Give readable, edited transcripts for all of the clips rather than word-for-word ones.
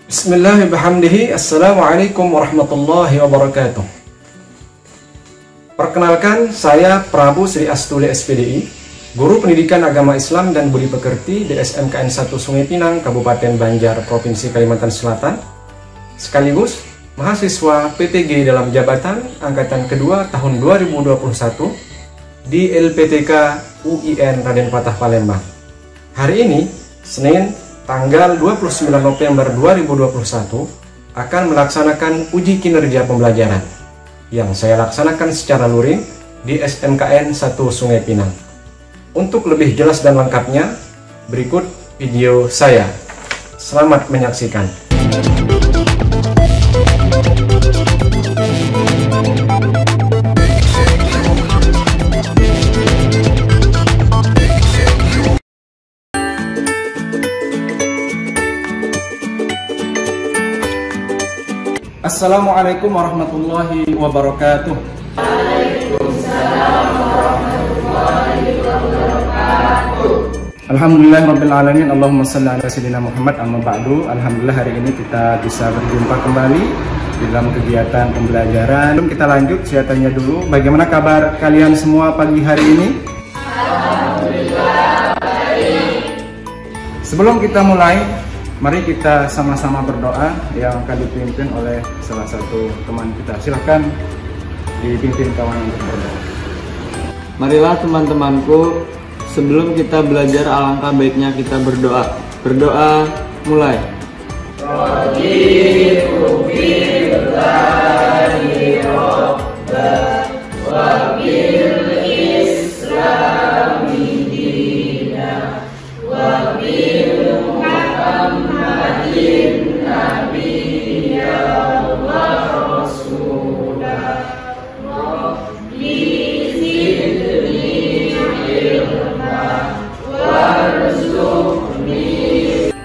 Bismillahirrahmanirrahim. Assalamualaikum warahmatullahi wabarakatuh. Perkenalkan, saya Prabu Sri Astuli SPDI, Guru Pendidikan Agama Islam dan Budi Pekerti di SMKN 1 Sungai Pinang, Kabupaten Banjar, Provinsi Kalimantan Selatan, sekaligus mahasiswa PTG dalam jabatan Angkatan Kedua tahun 2021 di LPTK UIN Raden Patah Palembang. Hari ini, Senin, tanggal 29 November 2021 akan melaksanakan uji kinerja pembelajaran yang saya laksanakan secara luring di SMKN 1 Sungai Pinang. Untuk lebih jelas dan lengkapnya, berikut video saya. Selamat menyaksikan. Assalamualaikum warahmatullahi wabarakatuh. Waalaikumsalam warahmatullahi wabarakatuh. Alhamdulillah rabbil alamin. Allahumma shalli ala sayyidina Muhammad. Amma ba'du. Alhamdulillah hari ini kita bisa berjumpa kembali di dalam kegiatan pembelajaran. Sebelum kita lanjut, saya tanya dulu, bagaimana kabar kalian semua pagi hari ini? Alhamdulillah baik. Sebelum kita mulai, mari kita sama-sama berdoa yang akan dipimpin oleh salah satu teman kita. Silahkan dipimpin kawan untuk berdoa. Marilah teman-temanku, sebelum kita belajar alangkah baiknya kita berdoa. Berdoa mulai.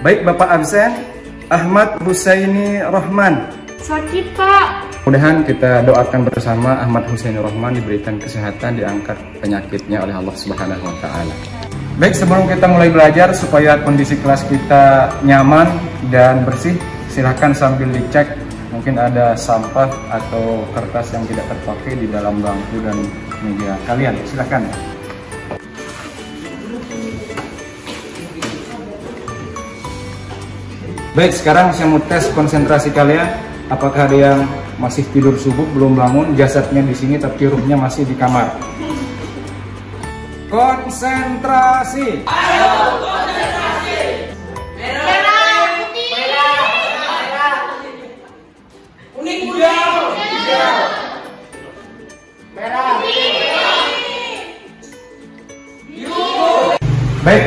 Baik, Bapak absen Ahmad Husaini Rohman. Sakit, Pak. Mudah-mudahan kita doakan bersama Ahmad Husaini Rohman diberikan kesehatan, diangkat penyakitnya oleh Allah Subhanahu wa taala. Baik, sebelum kita mulai belajar supaya kondisi kelas kita nyaman dan bersih, silahkan sambil dicek mungkin ada sampah atau kertas yang tidak terpakai di dalam bangku dan meja kalian. Silahkan. Baik, sekarang saya mau tes konsentrasi kalian. Apakah ada yang masih tidur subuh belum bangun, jasadnya di sini tapi ruhnya masih di kamar? Konsentrasi. Ayo konsentrasi. Merah putih. Merah. Kuning hijau. Merah. Biru. Baik,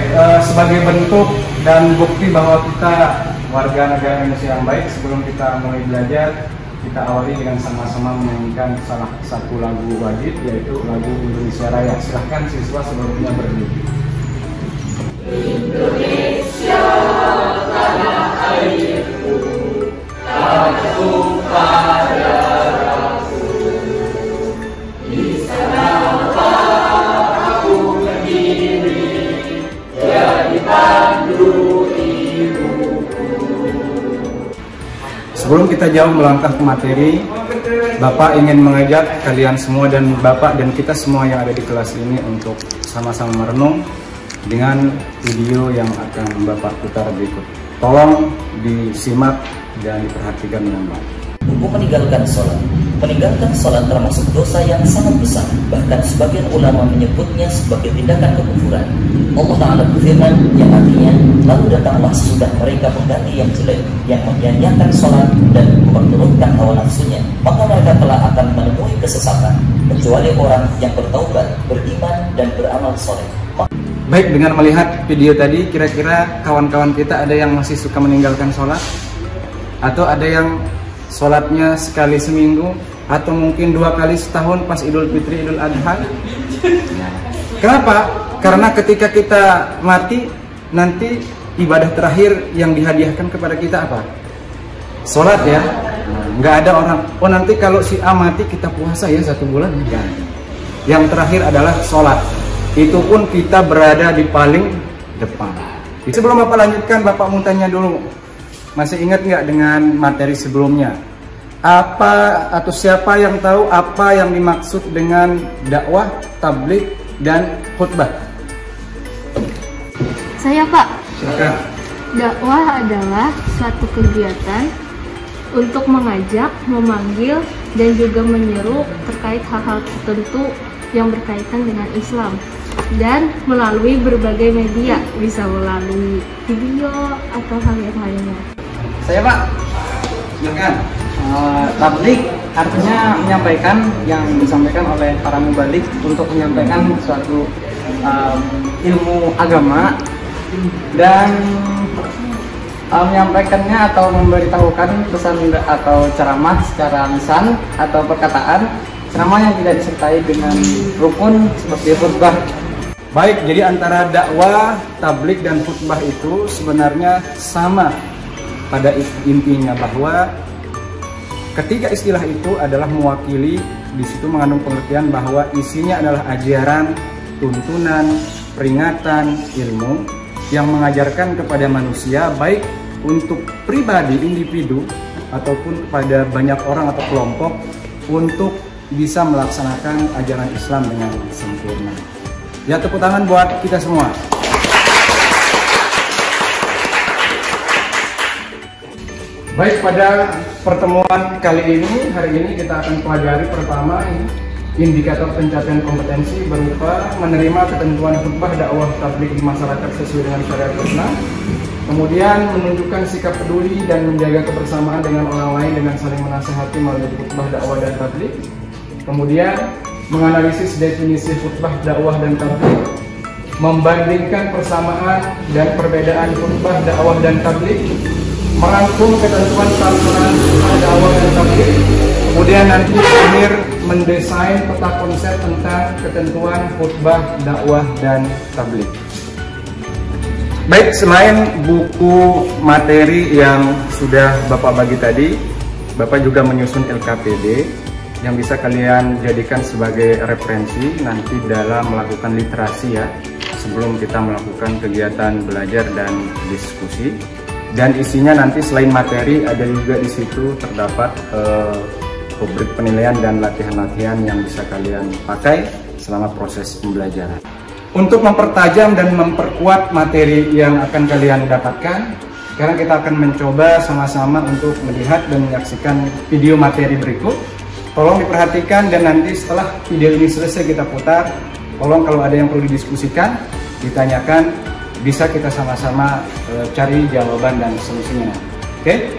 sebagai bentuk dan bukti bahwa kita warga negara Indonesia yang baik, sebelum kita mulai belajar, kita awali dengan sama-sama menyanyikan salah satu lagu wajib, yaitu lagu Indonesia Raya. Silahkan siswa seluruhnya berdiri. Indonesia tanah airku, tak tumpah darahku. Di sana aku berdiri, jadi pandu ibuku. Sebelum kita jauh melangkah ke materi, Bapak ingin mengajak kalian semua dan Bapak dan kita semua yang ada di kelas ini untuk sama-sama merenung dengan video yang akan Bapak putar berikut. Tolong disimak dan diperhatikan dengan baik. Hukum meninggalkan sholat. Meninggalkan sholat termasuk dosa yang sangat besar. Bahkan sebagian ulama menyebutnya sebagai tindakan kekufuran. Allah Ta'ala berfirman yang artinya, lalu datanglah sesudah mereka pengganti yang jelek, yang menyanyiakan sholat dan memperturutkan hawa nafsunya, maka mereka telah akan menemui kesesatan, kecuali orang yang bertaubat, beriman dan beramal soleh. Baik, dengan melihat video tadi, kira-kira kawan-kawan kita ada yang masih suka meninggalkan sholat? Atau ada yang sholatnya sekali seminggu? Atau mungkin 2 kali setahun pas Idul Fitri, Idul Adha? Kenapa? Karena ketika kita mati, nanti ibadah terakhir yang dihadiahkan kepada kita apa? Sholat, ya. Nggak ada orang, oh nanti kalau si A mati kita puasa ya 1 bulan. Enggak. Yang terakhir adalah sholat. Itu pun kita berada di paling depan. Sebelum Bapak lanjutkan, Bapak mau tanya dulu, masih ingat nggak dengan materi sebelumnya? Apa atau siapa yang tahu apa yang dimaksud dengan dakwah, tabligh, dan khutbah? Saya, Pak. Silakan. Dakwah adalah suatu kegiatan untuk mengajak, memanggil, dan juga menyeru terkait hal-hal tertentu yang berkaitan dengan Islam. Dan melalui berbagai media, bisa melalui video atau hal yang lainnya. Saya, Pak. Silakan. Tabligh artinya menyampaikan yang disampaikan oleh para mubalik untuk menyampaikan suatu ilmu agama dan menyampaikannya atau memberitahukan pesan atau ceramah secara lisan atau perkataan, ceramah yang tidak disertai dengan rukun seperti khutbah. Baik, jadi antara dakwah, tabligh, dan khutbah itu sebenarnya sama pada intinya, bahwa ketiga istilah itu adalah mewakili, di situ mengandung pengertian bahwa isinya adalah ajaran, tuntunan, peringatan, ilmu yang mengajarkan kepada manusia, baik untuk pribadi, individu, ataupun kepada banyak orang atau kelompok, untuk bisa melaksanakan ajaran Islam dengan sempurna. Ya, tepuk tangan buat kita semua. Baik, pada pertemuan kali ini, hari ini kita akan pelajari pertama indikator pencapaian kompetensi berupa menerima ketentuan khutbah, dakwah, tabligh di masyarakat sesuai dengan syariat Islam. Kemudian menunjukkan sikap peduli dan menjaga kebersamaan dengan orang lain dengan saling menasihati melalui khutbah, dakwah, dan tabligh. Kemudian menganalisis definisi khutbah, dakwah, dan tabligh, membandingkan persamaan dan perbedaan khutbah, dakwah, dan tabligh, merangkum ketentuan pelaksanaan khutbah, dakwah, dan tabligh, kemudian nanti akhir mendesain peta konsep tentang ketentuan khutbah, dakwah, dan tabligh. Baik, selain buku materi yang sudah Bapak bagi tadi, Bapak juga menyusun LKPD yang bisa kalian jadikan sebagai referensi nanti dalam melakukan literasi ya, sebelum kita melakukan kegiatan belajar dan diskusi. Dan isinya nanti selain materi ada juga di situ terdapat rubrik penilaian dan latihan-latihan yang bisa kalian pakai selama proses pembelajaran. Untuk mempertajam dan memperkuat materi yang akan kalian dapatkan, sekarang kita akan mencoba sama-sama untuk melihat dan menyaksikan video materi berikut. Tolong diperhatikan dan nanti setelah video ini selesai kita putar, tolong kalau ada yang perlu didiskusikan, ditanyakan, bisa kita sama-sama cari jawaban dan solusinya. Oke?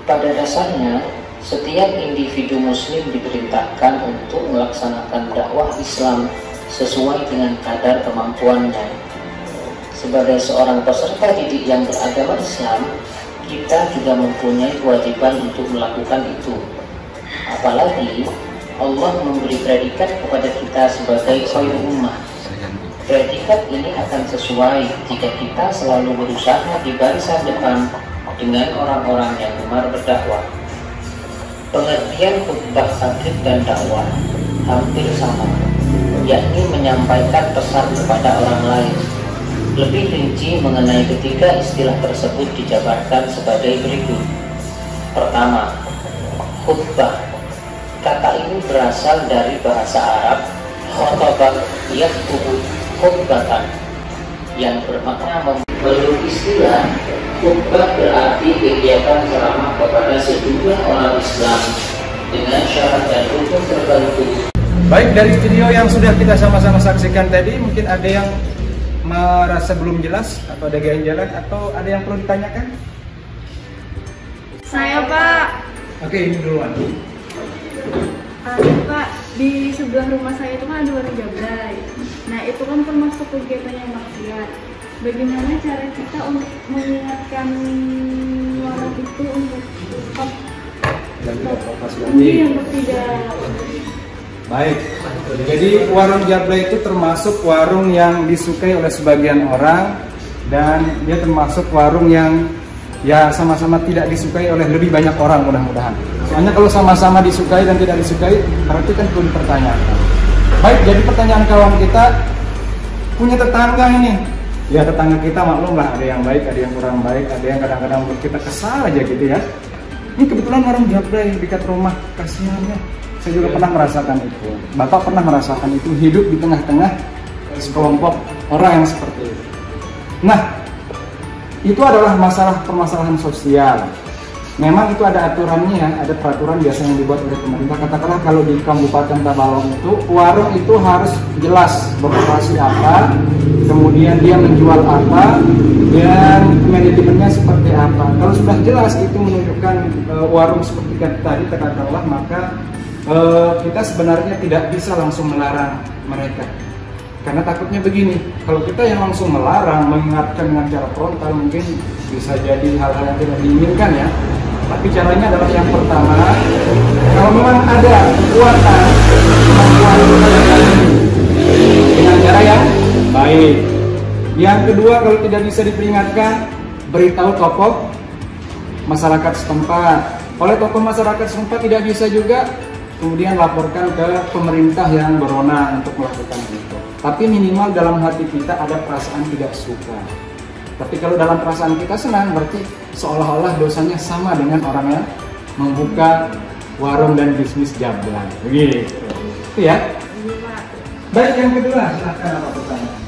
Pada dasarnya, setiap individu muslim diperintahkan untuk melaksanakan dakwah Islam sesuai dengan kadar kemampuannya. Sebagai seorang peserta didik yang beragama Islam, kita juga mempunyai kewajiban untuk melakukan itu. Apalagi Allah memberi predikat kepada kita sebagai khairul ummah. Predikat ini akan sesuai jika kita selalu berusaha di barisan depan dengan orang-orang yang gemar berdakwah. Pengertian khutbah, tabligh, dan dakwah hampir sama, yakni menyampaikan pesan kepada orang lain. Lebih rinci mengenai ketiga istilah tersebut dijabarkan sebagai berikut. Pertama, khutbah. Kata ini berasal dari bahasa Arab khotbah yakhutub khutbatan, yang bermakna menurut istilah khutbah berarti kegiatan ceramah kepada sejumlah orang Islam dengan syarat dan rukun tertentu. Baik, dari video yang sudah kita sama-sama saksikan tadi, mungkin ada yang merasa belum jelas atau ada ganjalan atau ada yang perlu ditanyakan? Saya, Pak. Oke, ini duluan. Pak, di sebelah rumah saya itu kan ada warung jablay. Nah, itu kan termasuk kegiatan yang maksiat. Bagaimana cara kita untuk mengingatkan warung itu untuk tidak? Baik, jadi warung jablay itu termasuk warung yang disukai oleh sebagian orang dan dia termasuk warung yang ya sama-sama tidak disukai oleh lebih banyak orang mudah-mudahan. Soalnya kalau sama-sama disukai dan tidak disukai berarti kan perlu dipertanyakan. Baik, jadi pertanyaan kawan kita, punya tetangga ini, ya tetangga kita maklum lah, ada yang baik, ada yang kurang baik, ada yang kadang-kadang buat kita kesal aja gitu ya. Ini kebetulan orang Jablay dekat rumah, kasihannya. Saya juga pernah merasakan itu. Bapak pernah merasakan itu, hidup di tengah-tengah sekelompok orang yang seperti itu. Nah, itu adalah permasalahan sosial. Memang itu ada aturannya, ada peraturan biasanya yang dibuat oleh pemerintah. Katakanlah kalau di Kabupaten Tabalong itu, warung itu harus jelas beroperasi apa, kemudian dia menjual apa, dan manajemennya seperti apa. Kalau sudah jelas itu menunjukkan warung seperti tadi katakanlah, maka kita sebenarnya tidak bisa langsung melarang mereka. Karena takutnya begini, kalau kita yang langsung melarang, mengingatkan dengan cara frontal, mungkin bisa jadi hal-hal yang tidak diinginkan ya. Tapi caranya adalah yang pertama, kalau memang ada kekuatan dengan cara yang baik. Yang kedua, kalau tidak bisa diperingatkan, beritahu tokoh masyarakat setempat. Oleh tokoh masyarakat setempat tidak bisa juga, kemudian laporkan ke pemerintah yang berwenang untuk melakukan itu. Tapi minimal dalam hati kita ada perasaan tidak suka. Tapi kalau dalam perasaan kita senang, berarti seolah-olah dosanya sama dengan orang yang membuka warung dan bisnis Jablay. Begitu. Itu ya. Baik, yang kedua, silahkan apa pertanyaan?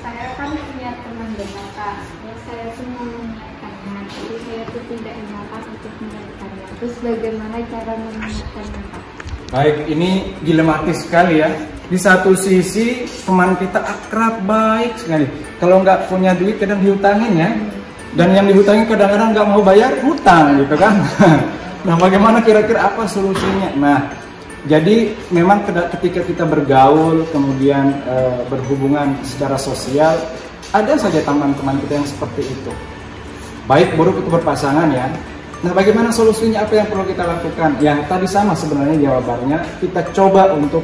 Saya kan punya teman Kak, terus saya tuh mau mengingatkannya, jadi saya tuh tidak ingat untuk mengingatkannya. Terus bagaimana cara mengingatkannya, Kak? Baik, ini dilematis sekali ya. Di satu sisi teman kita akrab, baik sekali. Kalau nggak punya duit kadang dihutangin ya. Dan yang dihutangin kadang-kadang nggak mau bayar, hutang gitu kan. Nah, bagaimana kira-kira apa solusinya? Nah, jadi memang ketika kita bergaul, kemudian berhubungan secara sosial, ada saja teman-teman kita yang seperti itu. Baik buruk itu berpasangan ya. Nah, bagaimana solusinya, apa yang perlu kita lakukan? Yang tadi sama sebenarnya jawabannya, kita coba untuk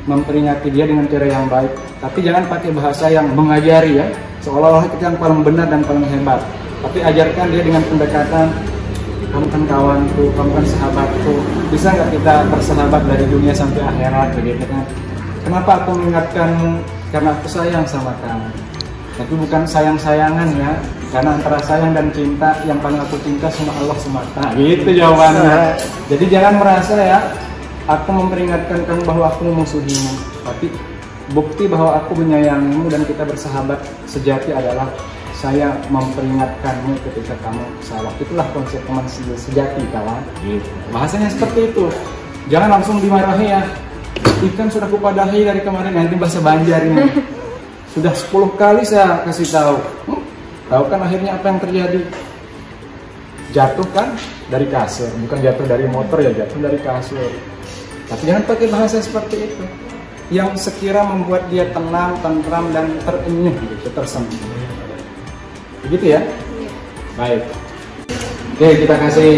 memperingati dia dengan cara yang baik. Tapi jangan pakai bahasa yang mengajari ya, seolah-olah kita yang paling benar dan paling hebat. Tapi ajarkan dia dengan pendekatan, kamu kan kawanku, kamu kan sahabatku. Bisa nggak kita bersahabat dari dunia sampai akhirat begitu kan? Kenapa aku mengingatkanmu? Karena aku sayang sama kamu. Tapi bukan sayang-sayangan ya, karena antara sayang dan cinta, yang paling aku cinta sama Allah semata. Gitu jawabannya. Jadi jangan merasa ya, aku memperingatkan kamu bahwa aku memusuhimu, tapi bukti bahwa aku menyayangimu dan kita bersahabat sejati adalah saya memperingatkanmu ketika kamu salah. Itulah konsep teman sejati, kawan. Gitu. Bahasanya seperti itu. Jangan langsung dimarahi ya. Ikan sudah kupadahi dari kemarin, nanti bahasa Banjar ini. Sudah 10 kali saya kasih tahu. Tahu kan akhirnya apa yang terjadi? Jatuh kan dari kasur, bukan jatuh dari motor ya, jatuh dari kasur. Tapi jangan pakai bahasa seperti itu yang sekira membuat dia tenang, tentram, dan terenyuh gitu, tersenyum. Begitu ya? Baik. Oke, kita kasih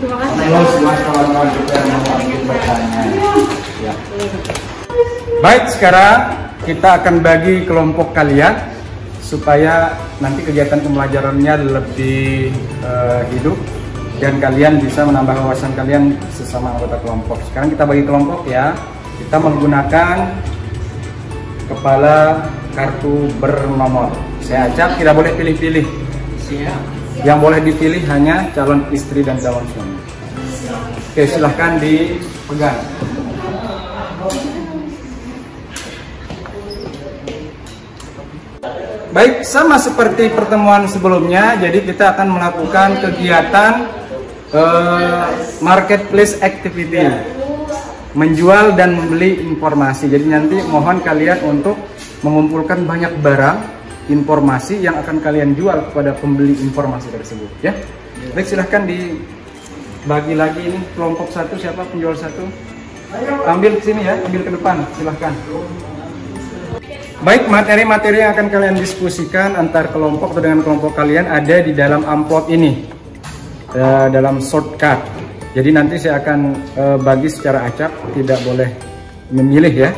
buat kawan-kawan kita yang mau bertanya. Ya. Baik, sekarang kita akan bagi kelompok kalian supaya nanti kegiatan pembelajarannya lebih hidup dan kalian bisa menambah wawasan kalian sesama anggota kelompok. Sekarang kita bagi kelompok ya. Kita menggunakan kepala kartu bernomor. Saya acak, tidak boleh pilih-pilih. Yang boleh dipilih hanya calon istri dan calon suami. Oke, silahkan dipegang. Baik, sama seperti pertemuan sebelumnya, jadi kita akan melakukan kegiatan marketplace activity, menjual dan membeli informasi. Jadi nanti mohon kalian untuk mengumpulkan banyak barang informasi yang akan kalian jual kepada pembeli informasi tersebut ya. Baik, silahkan dibagi lagi ini kelompok satu, siapa penjual satu? Ambil ke sini ya, ambil ke depan, silahkan. Baik, materi-materi yang akan kalian diskusikan antar kelompok atau dengan kelompok kalian ada di dalam amplop ini, dalam shortcut. Jadi nanti saya akan bagi secara acak, tidak boleh memilih ya.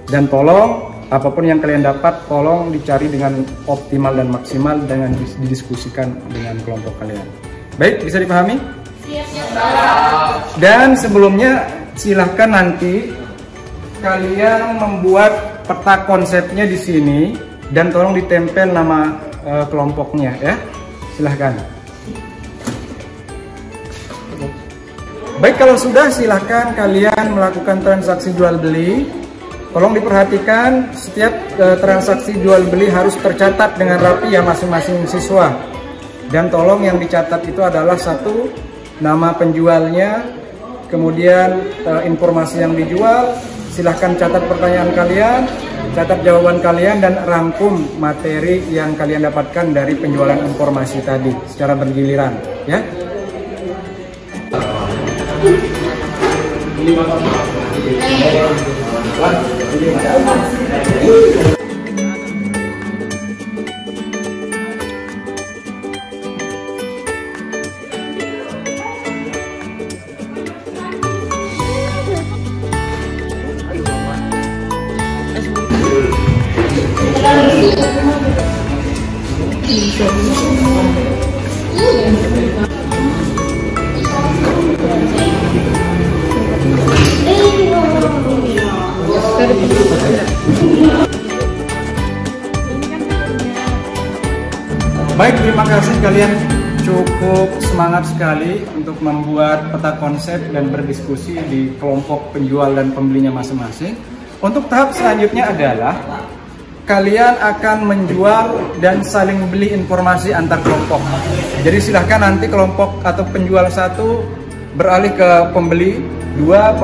Dan tolong apapun yang kalian dapat tolong dicari dengan optimal dan maksimal dengan didiskusikan dengan kelompok kalian. Baik, bisa dipahami? Dan sebelumnya silahkan nanti kalian membuat peta konsepnya di sini dan tolong ditempel nama kelompoknya ya. Silahkan. Baik, kalau sudah silahkan kalian melakukan transaksi jual beli. Tolong diperhatikan setiap transaksi jual beli harus tercatat dengan rapi ya masing-masing siswa. Dan tolong yang dicatat itu adalah satu, nama penjualnya, kemudian informasi yang dijual. Silahkan catat pertanyaan kalian, catat jawaban kalian, dan rangkum materi yang kalian dapatkan dari penjualan informasi tadi secara bergiliran ya. Baik, terima kasih kalian cukup semangat sekali untuk membuat peta konsep dan berdiskusi di kelompok penjual dan pembelinya masing-masing. Untuk tahap selanjutnya adalah kalian akan menjual dan saling beli informasi antar kelompok. Jadi silahkan nanti kelompok atau penjual satu beralih ke pembeli dua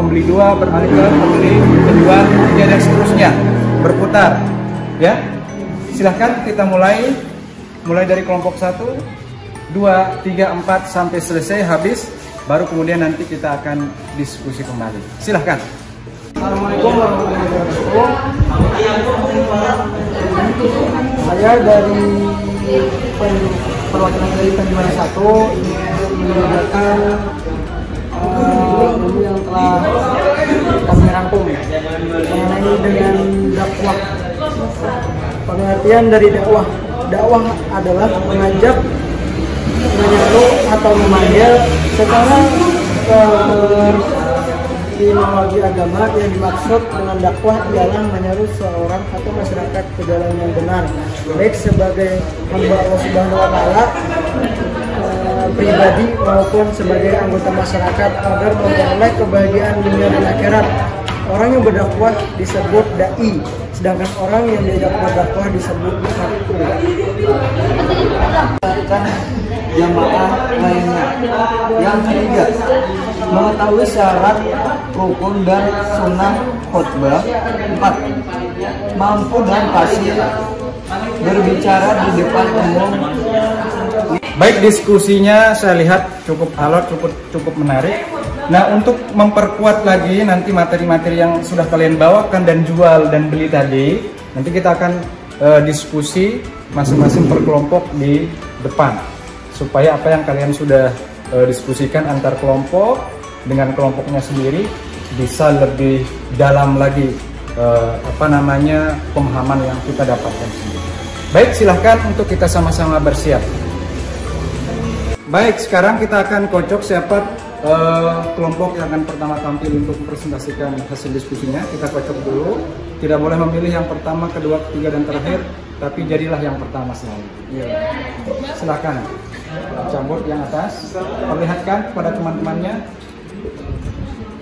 beralih ke pembeli penjual tiga dan seterusnya, berputar ya. Silahkan kita mulai dari kelompok 1, 2, 3, 4 sampai selesai habis, baru kemudian nanti kita akan diskusi kembali. Silahkan. Assalamualaikum warahmatullahi wabarakatuh. Saya dari perwakilan dari penjualan 1 ingin menyampaikan ilmu yang telah kami rangkum mengenai dengan dakwah. Pengertian dari dakwah adalah mengajak, menyeru atau memanggil secara terminologi agama. Yang dimaksud dengan dakwah ialah menyeru seorang atau masyarakat ke jalan yang benar, baik sebagai hamba Allah Subhanahu wa Ta'ala pribadi maupun sebagai anggota masyarakat agar memperoleh kebahagiaan dunia dan akhirat. Orang yang berdakwah disebut dai, sedangkan orang yang tidak berdakwah disebut musyrik. Jamaah lainnya. Yang ketiga, mengetahui syarat, rukun dan sunnah khutbah. 4. Mampu dan fasih berbicara di depan umum. Baik, diskusinya saya lihat cukup alot, cukup menarik. Nah, untuk memperkuat lagi nanti materi-materi yang sudah kalian bawakan dan jual dan beli tadi, nanti kita akan diskusi masing-masing per kelompok di depan, supaya apa yang kalian sudah diskusikan antar kelompok dengan kelompoknya sendiri bisa lebih dalam lagi pemahaman yang kita dapatkan sendiri. Baik, silahkan untuk kita sama-sama bersiap. Baik, sekarang kita akan kocok siapa kelompok yang akan pertama tampil untuk mempresentasikan hasil diskusinya. Kita kocok dulu. Tidak boleh memilih yang pertama, kedua, ketiga, dan terakhir, tapi jadilah yang pertama selalu. Silakan cabut yang atas. Perlihatkan kepada teman-temannya.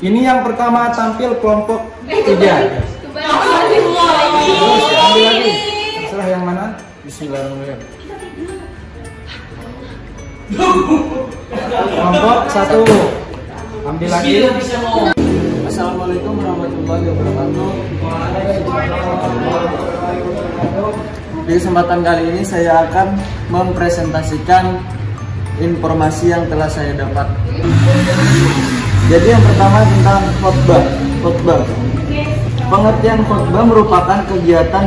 Ini yang pertama tampil kelompok 3. Terus ambil lagi. Terserah yang mana. Bismillahirrahmanirrahim. Kelompok 1, ambil lagi. Assalamualaikum warahmatullahi wabarakatuh. Di kesempatan kali ini saya akan mempresentasikan informasi yang telah saya dapat. Jadi yang pertama tentang khotbah. Pengertian khotbah merupakan kegiatan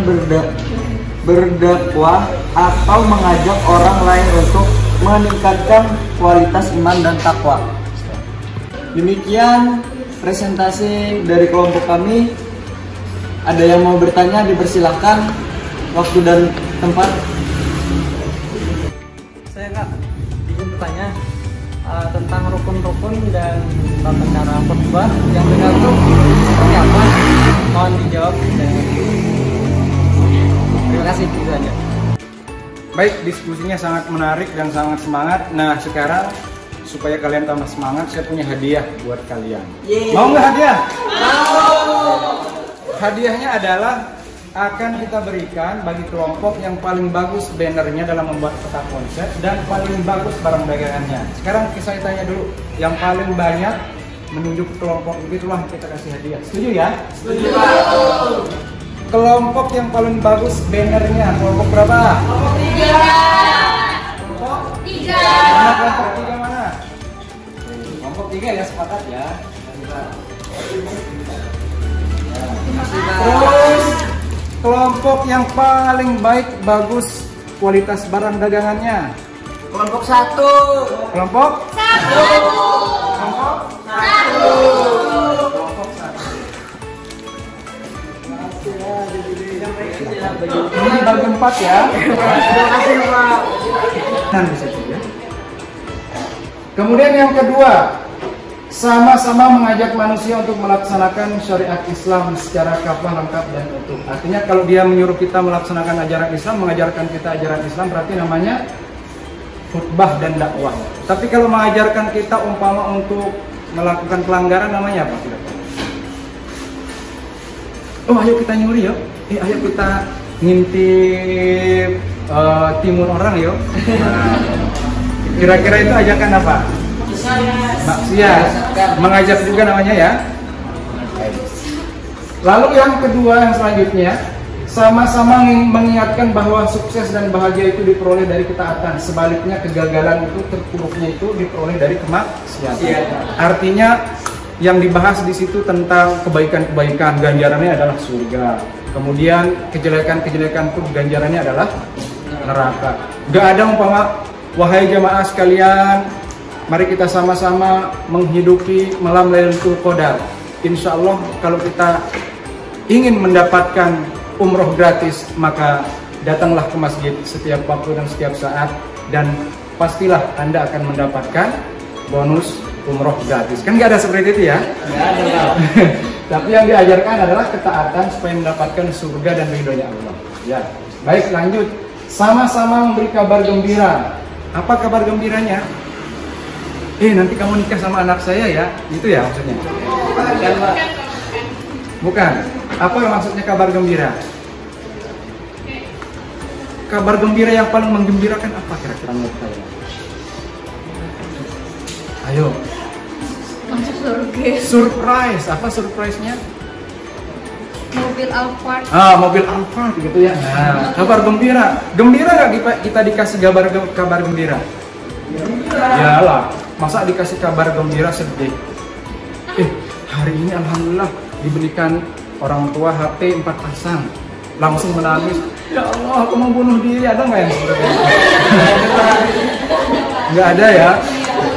berdakwah atau mengajak orang lain untuk meningkatkan kualitas iman dan takwa. Demikian presentasi dari kelompok kami. Ada yang mau bertanya, dipersilahkan. Waktu dan tempat. Saya Kak, izin bertanya tentang rukun-rukun dan tata cara khutbah yang benar itu seperti apa? Mohon dijawab. Terima kasih, itu aja. Baik, diskusinya sangat menarik dan sangat semangat. Nah, sekarang supaya kalian tambah semangat, saya punya hadiah buat kalian. Mau nggak hadiah? Mau. Hadiahnya adalah akan kita berikan bagi kelompok yang paling bagus bannernya dalam membuat peta konsep dan paling bagus barang dagangannya. Sekarang saya tanya dulu, yang paling banyak menunjuk kelompok itulah kita kasih hadiah. Setuju ya? Setuju. Kelompok yang paling bagus bannernya, kelompok berapa? Kelompok 3. Kelompok 3. Mana kelompok 3 mana? Kelompok 3 ya, sepakat ya. Terus kelompok yang paling baik, bagus kualitas barang dagangannya. Kelompok 1. Kelompok 1. Kelompok 1. Ini bagi 4 ya. Terima kasih Pak. Kemudian yang kedua, sama-sama mengajak manusia untuk melaksanakan syariat Islam secara kafah, lengkap dan utuh. Artinya kalau dia menyuruh kita melaksanakan ajaran Islam, mengajarkan kita ajaran Islam, berarti namanya khutbah dan dakwah. Tapi kalau mengajarkan kita umpama untuk melakukan pelanggaran, namanya apa? Oh, ayo kita nyuri yuk. Ayo kita ngintip timun orang yuk. Kira-kira itu ajakan apa? Maksiat. Mengajak juga namanya ya. Lalu yang kedua, yang selanjutnya, sama-sama mengingatkan bahwa sukses dan bahagia itu diperoleh dari ketaatan. Sebaliknya kegagalan itu, terpuruknya itu diperoleh dari kemaksiatan. Artinya yang dibahas di situ tentang kebaikan-kebaikan, ganjarannya adalah surga. Kemudian kejelekan-kejelekan pun ganjarannya adalah neraka. Gak ada umpama, wahai jamaah sekalian, mari kita sama-sama menghidupi malam Lailatul Qadar. Insya Allah kalau kita ingin mendapatkan umroh gratis, maka datanglah ke masjid setiap waktu dan setiap saat, dan pastilah Anda akan mendapatkan bonus umroh gratis. Kan nggak ada seperti itu ya? Nggak ada. Tapi yang diajarkan adalah ketaatan supaya mendapatkan surga dan ridhonya Allah. Ya, baik, lanjut. Sama-sama memberi kabar gembira. Apa kabar gembiranya? Nanti kamu nikah sama anak saya ya, gitu ya maksudnya? Bukan. Apa maksudnya kabar gembira? Kabar gembira yang paling menggembirakan apa kira-kira menurut kalian? Ayo. Masuk surga. Surprise. Apa surprise-nya? Mobil Alphard. Mobil Alphard gitu ya. Nah, kabar gembira. Gembira nggak kita dikasih kabar gembira? Yalah. Masa dikasih kabar gembira sedih? Hari ini alhamdulillah dibelikan orang tua HP 4 pasang. Langsung menangis. Ya Allah, aku mau bunuh diri. Ada nggak yang seperti itu? Nggak ada ya.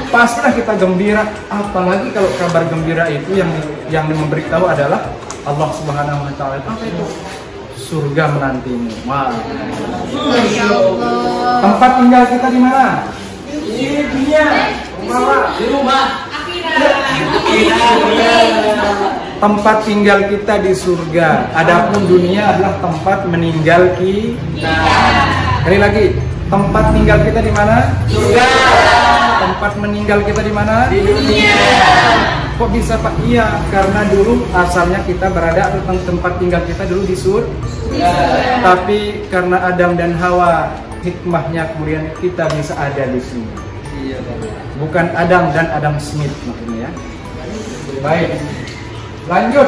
Pastilah kita gembira. Apalagi kalau kabar gembira itu yang memberitahu adalah Allah Subhanahu Wa Taala. Apa itu? Surga menantimu. Wah. Tempat tinggal kita di mana? Di dunia. Di rumah. Tempat tinggal kita di surga. Adapun dunia adalah tempat meninggal kita. Sekali lagi, tempat tinggal kita di mana? Surga. Tempat meninggal kita di mana? Di dunia. Kok bisa Pak? Iya, karena dulu asalnya kita berada atau tempat tinggal kita dulu di surga. Tapi karena Adam dan Hawa, hikmahnya kemudian kita bisa ada di sini. Bukan Adam dan Adam Smith maksudnya ya. Baik. Lanjut.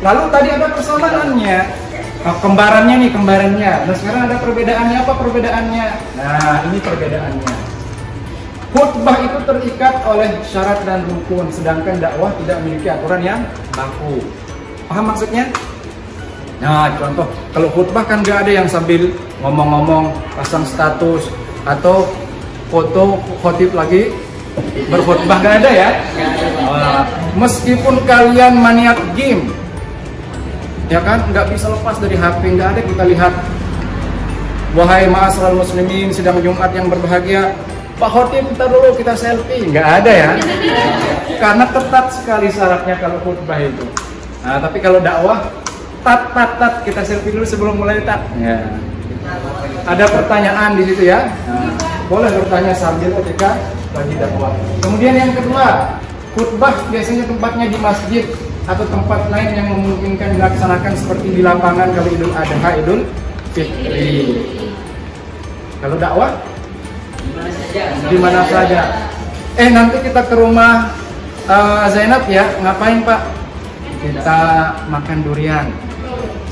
Lalu tadi ada persamaannya. Kembarannya nih, kembarannya. Nah, sekarang ada perbedaannya. Apa perbedaannya? Nah, ini perbedaannya. Khutbah itu terikat oleh syarat dan rukun, sedangkan dakwah tidak memiliki aturan yang baku. Paham maksudnya? Nah, contoh, kalau khutbah kan gak ada yang sambil ngomong-ngomong, pasang status, atau foto khotib lagi berkhutbah, gak ada ya? Meskipun kalian maniak game, ya kan? Nggak bisa lepas dari HP, nggak ada kita lihat. Wahai ma'asyiral muslimin, sidang Jumat yang berbahagia, Pak Khotib, bentar dulu kita selfie. Nggak ada ya, karena ketat sekali syaratnya kalau khutbah itu. Nah, tapi kalau dakwah, tat, kita selfie dulu sebelum mulai tat. Ya. Ada pertanyaan di situ ya. Nah, boleh bertanya sambil ketika lagi dakwah. Kemudian yang kedua, khutbah biasanya tempatnya di masjid atau tempat lain yang memungkinkan dilaksanakan seperti di lapangan kalau Idul Adha, Idul Fitri. Kalau dakwah di mana saja. Nanti kita ke rumah Zainab ya. Ngapain Pak? Kita makan durian.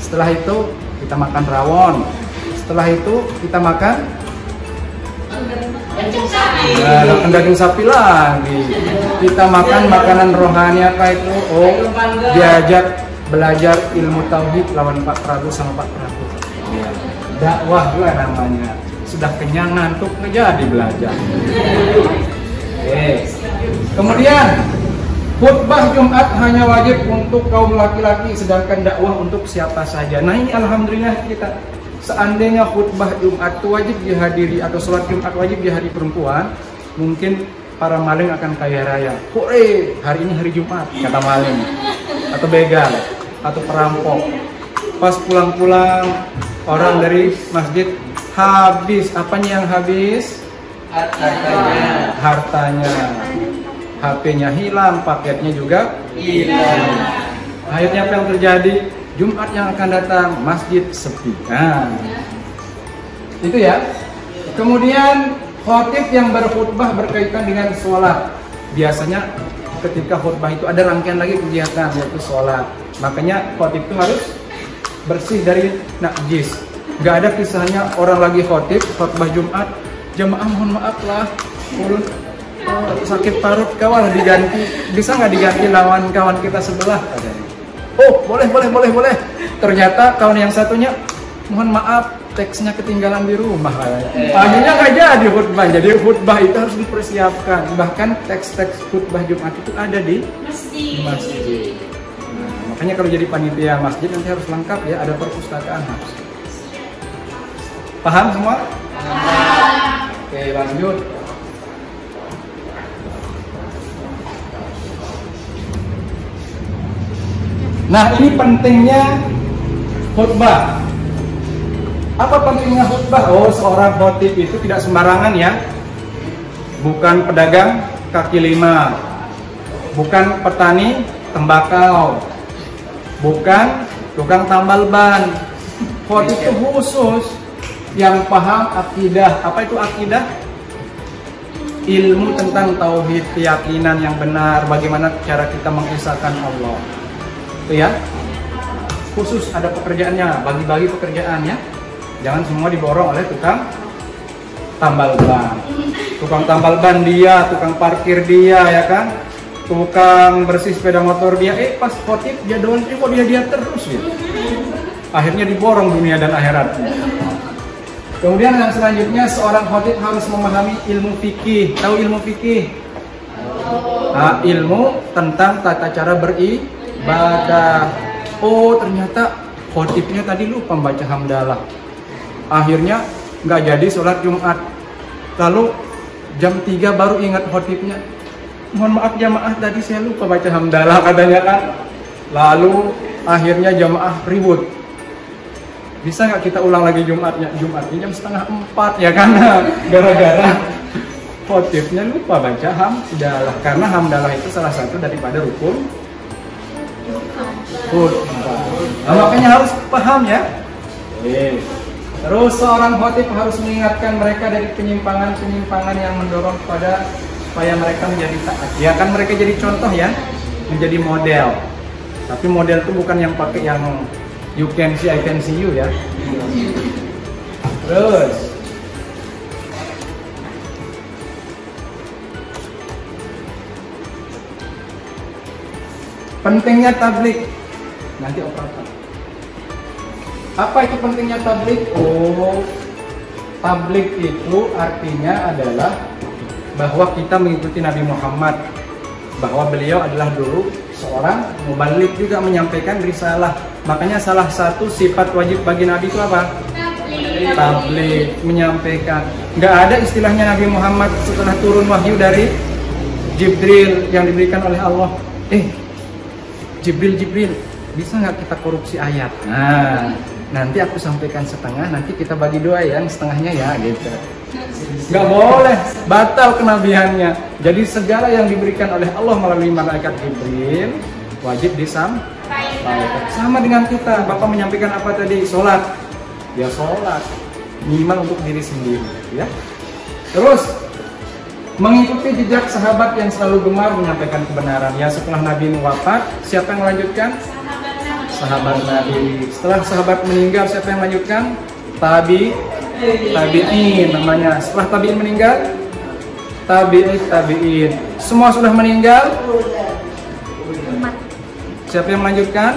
Setelah itu kita makan rawon. Setelah itu kita makan daging sapi lagi. Kita makan makanan rohani apa itu? Oh, diajak belajar ilmu tauhid lawan Pak Prabu sama Pak Prabu. Dakwah juga namanya. Sudah kenyang ngantuk nggak jadi belajar. Kemudian khutbah Jumat hanya wajib untuk kaum laki-laki, sedangkan dakwah untuk siapa saja. Nah ini alhamdulillah kita. Seandainya khutbah Jumat itu wajib dihadiri atau sholat Jumat wajib dihadiri perempuan, mungkin para maling akan kaya raya. Hore, hari ini hari Jumat, kata maling, atau begal, atau perampok. Pas pulang-pulang orang dari masjid, habis, apanya yang habis? Hartanya. HP-nya hilang, paketnya juga hilang. Akhirnya apa yang terjadi? Jumat yang akan datang, masjid sepi. Nah, itu ya. Kemudian khotib yang berkhutbah berkaitan dengan sholat. Biasanya ketika khutbah itu ada rangkaian lagi kegiatan, yaitu sholat. Makanya khotib itu harus bersih dari najis. Gak ada kisahnya orang lagi khutbah Jumat, jamaah mohon maaf lah, sakit parut kawal diganti, bisa nggak diganti lawan kawan kita sebelah? Oh boleh. Ternyata kawan yang satunya, mohon maaf teksnya ketinggalan di rumah. Akhirnya nggak jadi khutbah. Jadi khutbah itu harus dipersiapkan. Bahkan teks-teks khutbah Jumat itu ada di masjid. Nah, makanya kalau jadi panitia masjid nanti harus lengkap ya, ada perpustakaan harus. Paham semua? Oke, lanjut. Nah, ini pentingnya khutbah. Apa pentingnya khutbah? Oh, seorang khotib itu tidak sembarangan ya. Bukan pedagang kaki lima, bukan petani tembakau, bukan tukang tambal ban. Khotib itu khusus yang paham akidah. Apa itu akidah? Ilmu tentang tauhid, keyakinan yang benar, bagaimana cara kita mengesahkan Allah. Itu ya. Khusus ada pekerjaannya, bagi-bagi pekerjaannya. Jangan semua diborong oleh tukang tambal ban. Tukang tambal ban dia, tukang parkir dia, ya kan? Tukang bersih sepeda motor dia. Pas khotib dia doang, kok dia terus gitu. Akhirnya diborong dunia dan akhirat. Kemudian yang selanjutnya, seorang khotib harus memahami ilmu fikih. Tahu ilmu fikih? Nah, ilmu tentang tata cara beribadah. Oh, ternyata khotibnya tadi lupa membaca hamdalah. Akhirnya nggak jadi sholat Jumat. Lalu jam 3 baru ingat khotibnya. Mohon maaf jamaah, tadi saya lupa baca hamdalah katanya kan. Lalu akhirnya jamaah ribut. Bisa nggak kita ulang lagi Jumatnya? Jumatnya jam 3:30 ya kan? Gara-gara khotibnya lupa baca hamdalah. Karena hamdalah itu salah satu daripada rukun khutbah. Nah, makanya harus paham ya. Terus seorang khotib harus mengingatkan mereka dari penyimpangan-penyimpangan yang mendorong kepada supaya mereka menjadi taat. Ya kan, mereka jadi contoh ya, menjadi model. Tapi model itu bukan yang pakai yang you can see, I can see you ya. Terus pentingnya tablik. Nanti operator. Apa itu pentingnya tablik? Oh, tablik itu artinya adalah bahwa kita mengikuti Nabi Muhammad, bahwa beliau adalah dulu seorang mubalik, juga menyampaikan risalah, Makanya salah satu sifat wajib bagi Nabi itu apa? Tabligh, menyampaikan. Nggak ada istilahnya Nabi Muhammad setelah turun wahyu dari Jibril yang diberikan oleh Allah. Jibril, bisa nggak kita korupsi ayat? Nah, nanti aku sampaikan setengah, nanti kita bagi dua yang setengahnya ya, gitu. Nggak boleh, batal kenabiannya. Jadi segala yang diberikan oleh Allah melalui malaikat Jibril wajib disampaikan. Sama dengan kita, Bapak menyampaikan apa tadi? Sholat, ya sholat minimal untuk diri sendiri, ya. Terus mengikuti jejak sahabat yang selalu gemar menyampaikan kebenaran. Ya, setelah Nabi wafat, siapa yang melanjutkan? Sahabat Nabi. Setelah sahabat meninggal, siapa yang melanjutkan? Tabi'in namanya. Setelah tabi'in meninggal, tabi'in. Semua sudah meninggal. Siapa yang melanjutkan?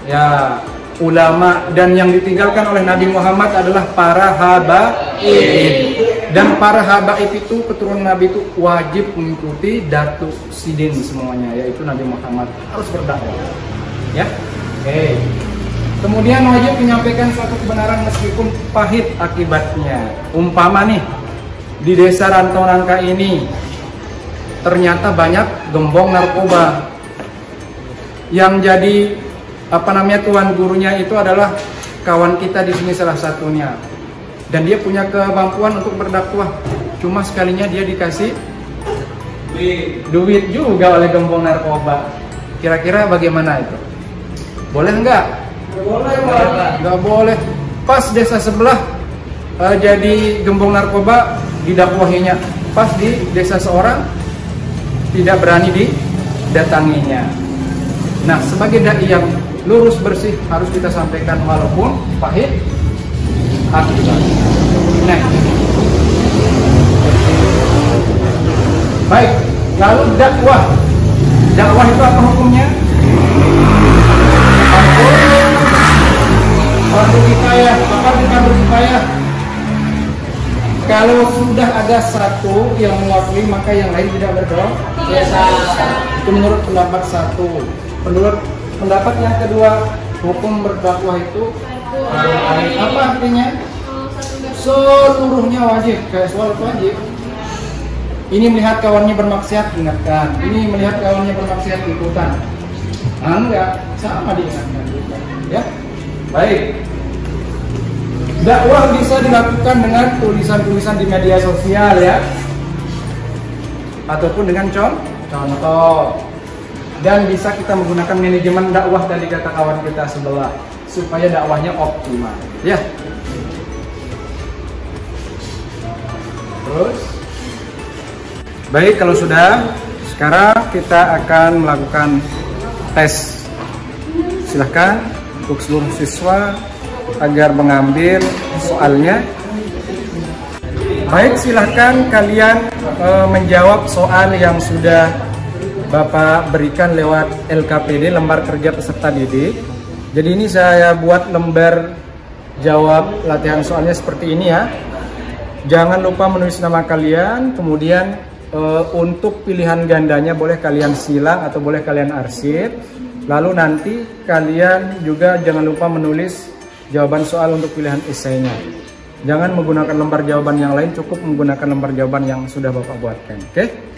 Ya, ulama. Dan yang ditinggalkan oleh Nabi Muhammad adalah para habaib. Dan para habaib itu, keturunan Nabi itu wajib mengikuti Datu Sidin semuanya, yaitu Nabi Muhammad harus berdakwah. Ya, oke. Kemudian wajib menyampaikan suatu kebenaran meskipun pahit akibatnya. Umpama nih, di desa Rantau Nangka ini ternyata banyak gembong narkoba. Yang jadi tuan gurunya itu adalah kawan kita di sini salah satunya. Dan dia punya kemampuan untuk berdakwah. Cuma sekalinya dia dikasih duit juga oleh gembong narkoba. Kira-kira bagaimana itu? Boleh nggak? Nggak boleh. Pas desa sebelah jadi gembong narkoba didakwahinya. Pas di desa seorang tidak berani didatanginya. Nah, sebagai dai yang lurus bersih harus kita sampaikan walaupun pahit akibat. Nah, baik. Lalu dakwah. Dakwah itu apa hukumnya? Fardu kifayah. Apa itu fardu kifayah? Kalau sudah ada satu yang mewakili, maka yang lain tidak berdosa. Itu menurut pendapat satu. Menurut pendapat yang kedua, hukum berdakwah itu apa artinya? Seluruhnya wajib, kayak sholat wajib. Ini melihat kawannya bermaksiat, ingatkan. Ini melihat kawannya bermaksiat, ikutan. Enggak, sama diingatkan juga. Ya, baik. Dakwah bisa dilakukan dengan tulisan-tulisan di media sosial, ya, ataupun dengan contoh. Dan bisa kita menggunakan manajemen dakwah tadi kata kawan kita sebelah supaya dakwahnya optimal, ya. Terus, baik, kalau sudah, sekarang kita akan melakukan tes. Silahkan untuk seluruh siswa agar mengambil soalnya. Baik, silahkan kalian menjawab soal yang sudah Bapak berikan lewat LKPD, lembar kerja peserta didik. Jadi ini saya buat lembar jawab latihan soalnya seperti ini, ya. Jangan lupa menulis nama kalian, kemudian untuk pilihan gandanya boleh kalian silang atau boleh kalian arsip. Lalu nanti kalian juga jangan lupa menulis jawaban soal untuk pilihan esainya. Jangan menggunakan lembar jawaban yang lain, cukup menggunakan lembar jawaban yang sudah Bapak buatkan, oke?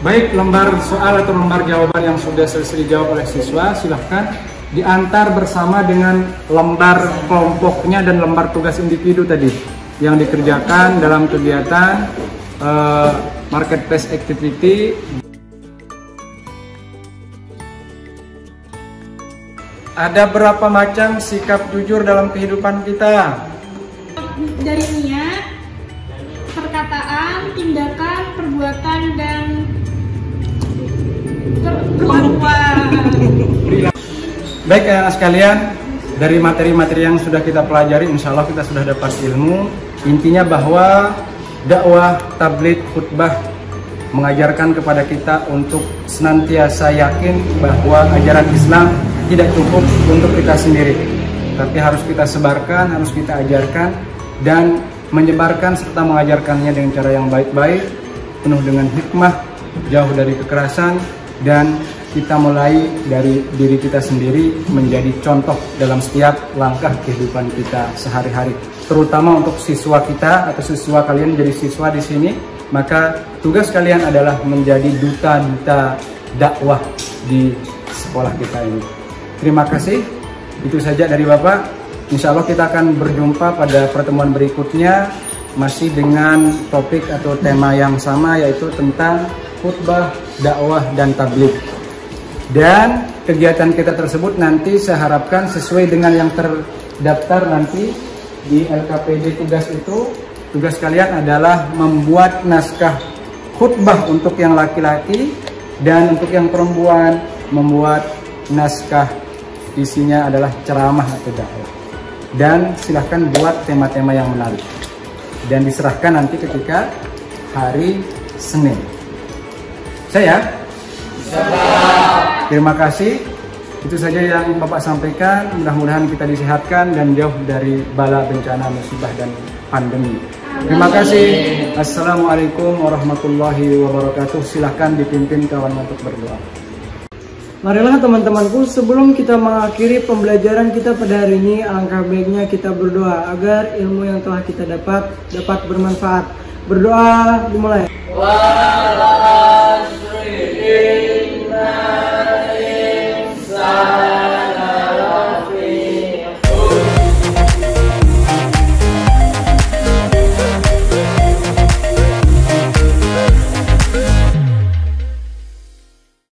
Baik, lembar soal atau lembar jawaban yang sudah selesai dijawab oleh siswa, silahkan diantar bersama dengan lembar kelompoknya dan lembar tugas individu tadi yang dikerjakan dalam kegiatan marketplace activity. Ada berapa macam sikap jujur dalam kehidupan kita? Dari niat, perkataan, tindakan, perbuatan, dan perlakuan. Baik, anak sekalian, dari materi-materi yang sudah kita pelajari, insya Allah kita sudah dapat ilmu. Intinya bahwa dakwah, tabligh, khutbah mengajarkan kepada kita untuk senantiasa yakin bahwa ajaran Islam tidak cukup untuk kita sendiri, tapi harus kita sebarkan, harus kita ajarkan, dan menyebarkan serta mengajarkannya dengan cara yang baik-baik, penuh dengan hikmah, jauh dari kekerasan, dan kita mulai dari diri kita sendiri menjadi contoh dalam setiap langkah kehidupan kita sehari-hari. Terutama untuk siswa kita atau siswa kalian jadi siswa di sini, maka tugas kalian adalah menjadi duta-duta dakwah di sekolah kita ini. Terima kasih. Itu saja dari Bapak. Insya Allah kita akan berjumpa pada pertemuan berikutnya masih dengan topik atau tema yang sama, yaitu tentang khutbah, dakwah, dan tabligh. Dan kegiatan kita tersebut nanti saya harapkan sesuai dengan yang terdaftar nanti di LKPD tugas itu. Tugas kalian adalah membuat naskah khutbah untuk yang laki-laki, dan untuk yang perempuan membuat naskah isinya adalah ceramah atau dakwah. Dan silahkan buat tema-tema yang menarik dan diserahkan nanti ketika hari Senin. Terima kasih. Itu saja yang Bapak sampaikan. Mudah-mudahan kita disehatkan dan jauh dari bala bencana, musibah, dan pandemi. Terima kasih. Assalamualaikum warahmatullahi wabarakatuh. Silahkan dipimpin kawan untuk berdoa. Marilah teman-temanku, sebelum kita mengakhiri pembelajaran kita pada hari ini, alangkah baiknya kita berdoa agar ilmu yang telah kita dapat bermanfaat. Berdoa dimulai.